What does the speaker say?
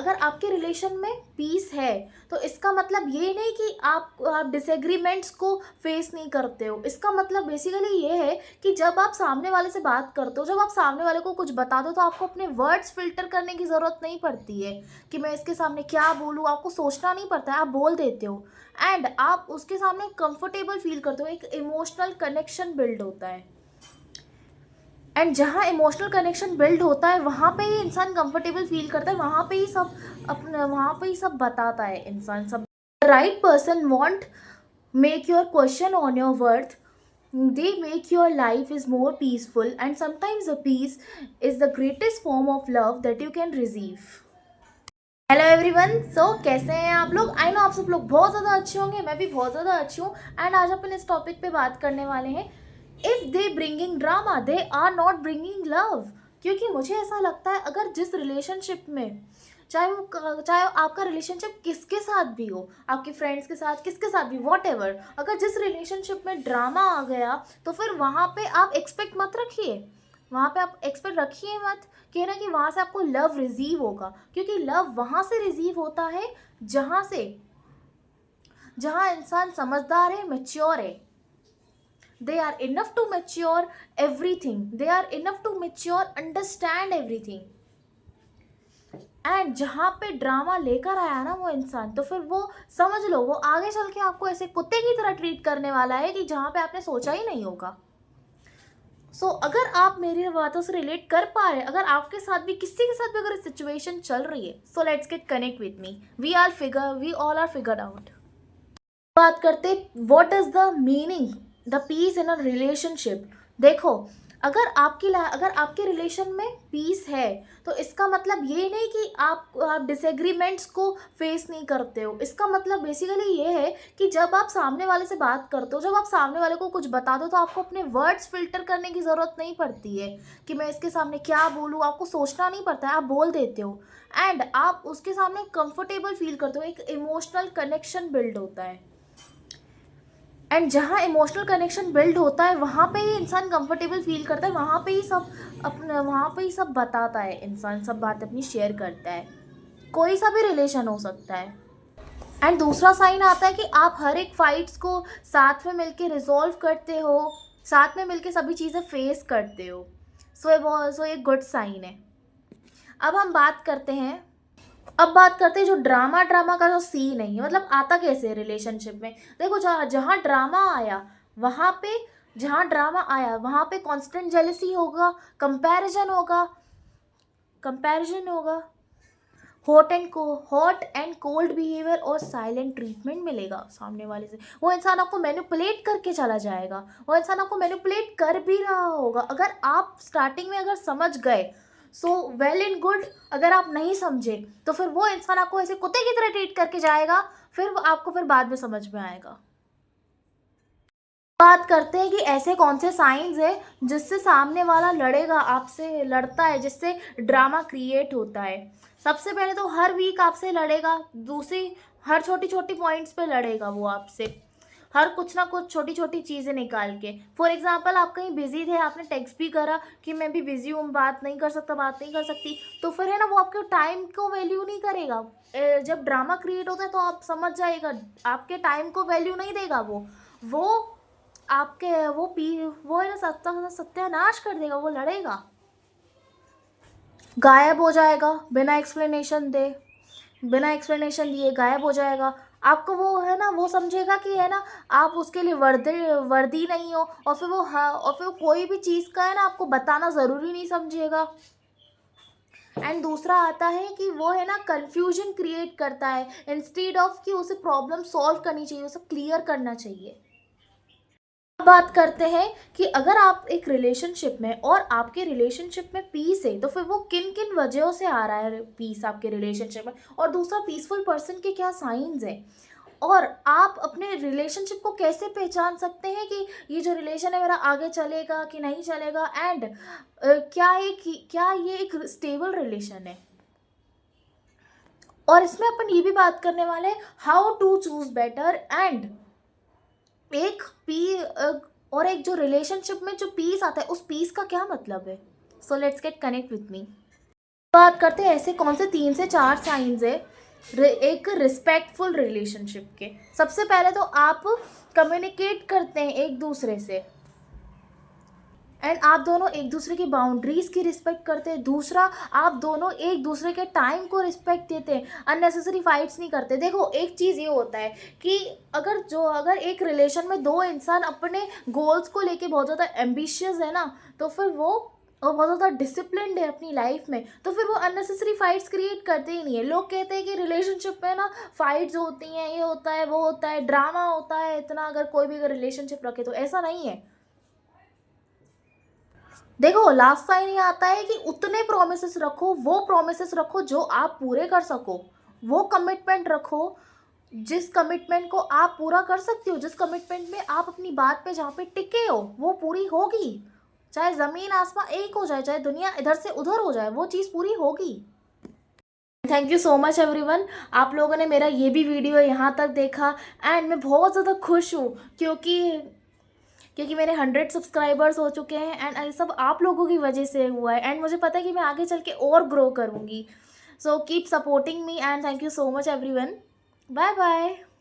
अगर आपके रिलेशन में पीस है तो इसका मतलब ये नहीं कि आप डिसएग्रीमेंट्स को फेस नहीं करते हो। इसका मतलब बेसिकली ये है कि जब आप सामने वाले से बात करते हो, जब आप सामने वाले को कुछ बता दो, तो आपको अपने वर्ड्स फिल्टर करने की ज़रूरत नहीं पड़ती है कि मैं इसके सामने क्या बोलूँ। आपको सोचना नहीं पड़ता है, आप बोल देते हो एंड आप उसके सामने कंफर्टेबल फील करते हो। एक इमोशनल कनेक्शन बिल्ड होता है एंड जहाँ इमोशनल कनेक्शन बिल्ड होता है वहाँ पे ही इंसान कंफर्टेबल फील करता है, वहाँ पे ही सब अपना वहाँ पे ही सब बताता है इंसान सब। Right person want make your question on your worth. They make your life is more peaceful, and sometimes the peace is the greatest form of love that you can receive. Hello everyone, so कैसे हैं आप लोग? I know आप सब लोग बहुत ज़्यादा अच्छे होंगे, मैं भी बहुत ज़्यादा अच्छी हूँ। एंड आज अपन इस टॉपिक पे बात करने वाले हैं, if they bringing drama they are not bringing love. क्योंकि मुझे ऐसा लगता है अगर जिस रिलेशनशिप में, चाहे आपका रिलेशनशिप किसके साथ भी हो, आपके फ्रेंड्स के साथ, किसके साथ भी, वॉट एवर, अगर जिस रिलेशनशिप में ड्रामा आ गया तो फिर वहाँ पे आप एक्सपेक्ट मत रखिए, वहाँ पे आप एक्सपेक्ट रखिए मत कि ना कि वहाँ से आपको लव रिसीव होगा। क्योंकि लव वहाँ से रिसीव होता है जहाँ इंसान समझदार है, मैच्योर है। They are enough to mature everything, they are enough to mature understand everything. And जहाँ पे ड्रामा लेकर आया ना वो इंसान, तो फिर वो समझ लो वो आगे चल के आपको ऐसे कुत्ते की तरह ट्रीट करने वाला है कि जहाँ पे आपने सोचा ही नहीं होगा। सो अगर आप मेरी बातों से रिलेट कर पा रहे हैं, अगर आपके साथ भी, किसी के साथ भी अगर सिचुएशन चल रही है, so let's get connect with me. We all are figured out. बात करते what is the meaning the peace in a relationship. देखो, अगर आपके रिलेशन में पीस है तो इसका मतलब ये नहीं कि आप डिसएग्रीमेंट्स को फेस नहीं करते हो। इसका मतलब बेसिकली ये है कि जब आप सामने वाले से बात करते हो, जब आप सामने वाले को कुछ बता दो, तो आपको अपने वर्ड्स फिल्टर करने की ज़रूरत नहीं पड़ती है कि मैं इसके सामने क्या बोलूँ। आपको सोचना नहीं पड़ता है, आप बोल देते हो एंड आप उसके सामने कंफर्टेबल फील करते हो। एक इमोशनल कनेक्शन बिल्ड होता है एंड जहाँ इमोशनल कनेक्शन बिल्ड होता है वहाँ पे ही इंसान कंफर्टेबल फील करता है, वहाँ पे ही सब बताता है इंसान, सब बात अपनी शेयर करता है। कोई सा भी रिलेशन हो सकता है। एंड दूसरा साइन आता है कि आप हर एक फाइट्स को साथ में मिलके रिजॉल्व करते हो, साथ में मिलके सभी चीज़ें फेस करते हो। सो ये गुड साइन है। अब हम बात करते हैं, जो ड्रामा का जो सीन है, मतलब आता कैसे है रिलेशनशिप में। देखो, जहाँ ड्रामा आया वहाँ पे कांस्टेंट जेलसी होगा, कंपैरिजन होगा, हॉट एंड कोल्ड बिहेवियर और साइलेंट ट्रीटमेंट मिलेगा सामने वाले से। वो इंसान आपको मैनिपुलेट करके चला जाएगा, वो इंसान आपको मैनिपुलेट कर भी रहा होगा। अगर आप स्टार्टिंग में अगर समझ गए, सो वेल एंड गुड। अगर आप नहीं समझे तो फिर वो इंसान आपको ऐसे कुत्ते की तरह ट्रीट करके जाएगा, फिर आपको फिर बाद में समझ में आएगा। बात करते हैं कि ऐसे कौन से साइंस है जिससे सामने वाला लड़ता है, जिससे ड्रामा क्रिएट होता है। सबसे पहले तो हर वीक आपसे लड़ेगा, दूसरी हर छोटी छोटी पॉइंट्स पे लड़ेगा वो आपसे, हर कुछ ना कुछ छोटी छोटी चीज़ें निकाल के। फॉर एग्जाम्पल, आप कहीं बिजी थे, आपने टेक्स्ट भी करा कि मैं भी बिजी हूँ, बात नहीं कर सकती, तो फिर है ना वो आपके टाइम को वैल्यू नहीं करेगा। जब ड्रामा क्रिएट होता है तो आप समझ जाएगा, आपके टाइम को वैल्यू नहीं देगा वो आपके वो है ना सत्यानाश कर देगा, वो लड़ेगा, गायब हो जाएगा बिना एक्सप्लेनेशन दिए गायब हो जाएगा। आपको वो है ना, वो समझेगा कि है ना आप उसके लिए वर्दी नहीं हो, और फिर वो कोई भी चीज़ का है ना आपको बताना ज़रूरी नहीं समझेगा। एंड दूसरा आता है कि वो है ना कंफ्यूजन क्रिएट करता है, इंस्टेड ऑफ कि उसे प्रॉब्लम सॉल्व करनी चाहिए, उसे क्लियर करना चाहिए। बात करते हैं कि अगर आप एक रिलेशनशिप में और आपके रिलेशनशिप में पीस है, तो फिर वो किन किन वजहों से आ रहा है पीस आपके रिलेशनशिप में, और दूसरा पीसफुल पर्सन के क्या साइंस हैं, और आप अपने रिलेशनशिप को कैसे पहचान सकते हैं कि ये जो रिलेशन है मेरा आगे चलेगा कि नहीं चलेगा, एंड क्या ये एक स्टेबल रिलेशन है। और इसमें अपन ये भी बात करने वाले हैं how to choose better, and एक जो रिलेशनशिप में जो पीस आता है, उस पीस का क्या मतलब है। So let's get connect with मी। बात करते हैं ऐसे कौन से 3 से 4 साइन्स है एक रिस्पेक्टफुल रिलेशनशिप के। सबसे पहले तो आप कम्युनिकेट करते हैं एक दूसरे से एंड आप दोनों एक दूसरे की बाउंड्रीज की रिस्पेक्ट करते हैं। दूसरा, आप दोनों एक दूसरे के टाइम को रिस्पेक्ट देते हैं, अननेसेसरी फाइट्स नहीं करते। देखो एक चीज़ ये होता है कि अगर एक रिलेशन में दो इंसान अपने गोल्स को लेके बहुत ज़्यादा एम्बिशियस है ना, तो फिर वो और बहुत ज़्यादा डिसिप्लिन्ड है अपनी लाइफ में, तो फिर वो अननेसेसरी फाइट्स क्रिएट करते ही नहीं है। लोग कहते हैं कि रिलेशनशिप में ना फाइट्स होती हैं, ये होता है, वो होता है, ड्रामा होता है इतना, अगर कोई भी अगर रिलेशनशिप रखे, तो ऐसा नहीं है। देखो लास्ट साइन ये आता है कि उतने प्रोमिसेस रखो, वो प्रोमिसेस रखो जो आप पूरे कर सको। वो कमिटमेंट रखो जिस कमिटमेंट को आप पूरा कर सकते हो, जिस कमिटमेंट में आप अपनी बात पे जहाँ पे टिके हो वो पूरी होगी। चाहे ज़मीन आसमान एक हो जाए, चाहे दुनिया इधर से उधर हो जाए, वो चीज़ पूरी होगी। Thank you so much everyone, आप लोगों ने मेरा ये भी वीडियो यहाँ तक देखा एंड मैं बहुत ज़्यादा खुश हूँ क्योंकि मेरे 100 सब्सक्राइबर्स हो चुके हैं एंड ये सब आप लोगों की वजह से हुआ है एंड मुझे पता है कि मैं आगे चल के और ग्रो करूँगी। So keep supporting me and thank you so much everyone. Bye bye.